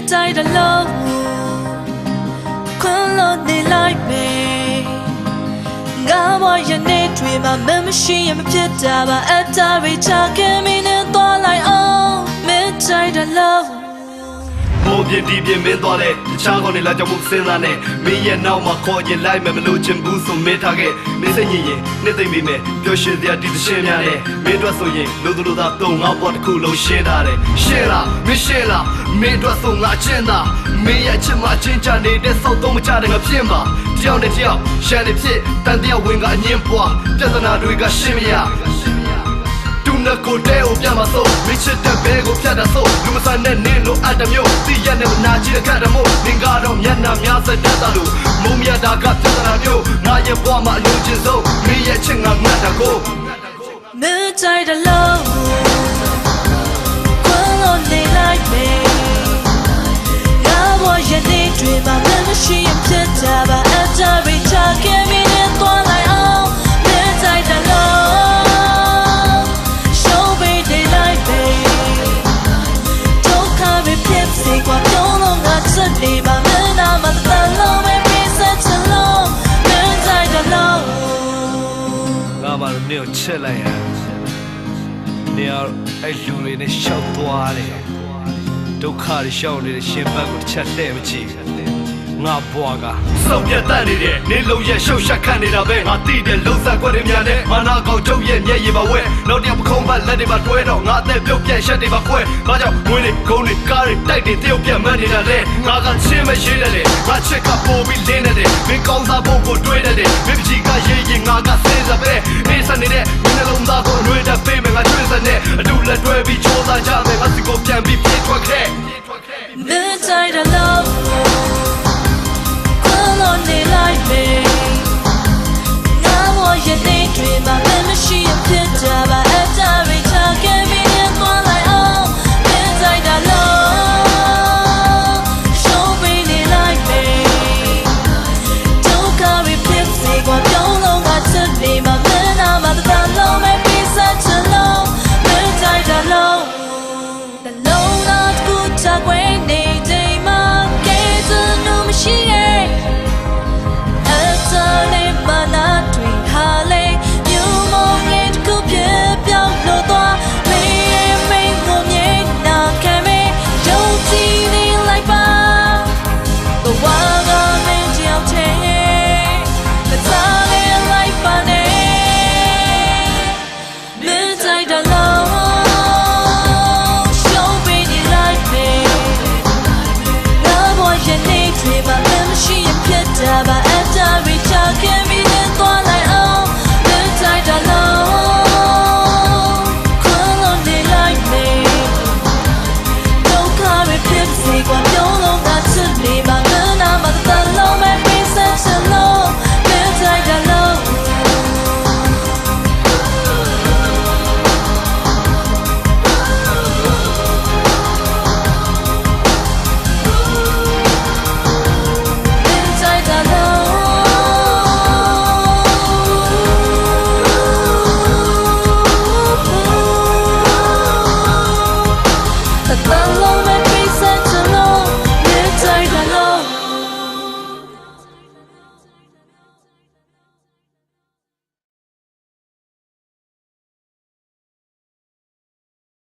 midnight alone Color they like me God boy your name dream my memory and pit daba at the reach I came in and thought like oh midnight alone မိုးပြတီးပြမင်းသွားတဲ့တခြားကောင်းတွေလာကြောက်ဖို့စဉ်းစားနေမင်းရဲ့နောက်မှာခေါ်ရင်လိုက်မယ်မလို့ချင်ဘူးဆိုမင်းထားခဲ့မင်းစိတ်ညစ်ရင်နှစ်သိမ့်မိမယ်ပျော်ရွှင်စရာဒီသရှင်များနဲ့မင်းတို့ဆိုရင်လူသူလူသားသုံးငါဘောတစ်ခုလုံးရှင်းထားတယ်ရှင်းလားမင်းရှင်းလားမင်းတို့ဆိုငါချင်းသားမင်းရဲ့ချစ်မချင်းချနေတဲ့စောက်သုံးမချတဲ့ငါဖြစ်မှာတယောက်နဲ့တယောက်ရှမ်းနေဖြစ်တန်တယောက်ဝင်ကအငင်းပွားပြဿနာတွေကရှင်းမရတူနကိုတဲကိုပြမစိုးမချစ်တဲ့ဘဲကိုဖြတ်တာစိုးလူမဆန်နဲ့နင်းလို့အတမျိုးသိရနဲ့နာချီတဲ့ခတ်တမို့နင်ကတော့မျက်နှာများစတဲ့တာလို့မုံမြတာကပြဿနာမျိုးငါရဲ့ဘဝမှာအလိုချင်ဆုံးမင်းရဲ့ချစ်ငါငတ်တာကို midnight alone Color they like me God boy your name dream my memory and pit daba at the reach I came in and thought like oh midnight alone Show me they like me Don't come with pipsy What don't know not to leave my man I'm at the low and be such alone midnight alone ငါမှနေကိုချစ်လိုက်ရနေရအဲ့လူတွေနဲ့ရှောက်သွားတယ်ဒုက္ခတွေရှောက်နေတဲ့ရှင်ဘက်ကိုတစ်ချက်လှည့်မကြည့်ငါဘွားကစောက်ပြတ်တတ်နေတဲ့နေလုံးရဲ့ရှုပ်ရှက်ခတ်နေတာပဲငါတိတဲ့လုံးစားခွက်တွေများနဲ့မာနာကောင်ကျုပ်ရဲ့မျက်ရည်ပါဝဲနောက်တစ်ယောက်ပခုံးပတ်လက်တွေပါတွဲတော့ငါအသက်ပြုတ်ပြက်ရှက်တွေပါခွဲငါကြောင့်ငွေတွေဂုံးတွေကားတွေတိုက်တွေတရုတ်ပြတ်မှန်းနေတာလေငါကချင်းမရေးတယ်လေငါချစ်ကပို့ပြီးလင်းနေတယ်မင်းကောင်းစားဖို့ကိုတွေးနေတယ်မင်းပကြီးကရေးရင်ငါကစင်းစားပဲနေစနေတဲ့မင်းနှလုံးသားကိုရွေးတဲ့ပေးမယ်ငါကျွေးစနဲ့အတူလက်တွဲပြီးချိုးစားကြမယ်ငါစီကိုပြန်ပြီးပြေးထွက်ခဲ့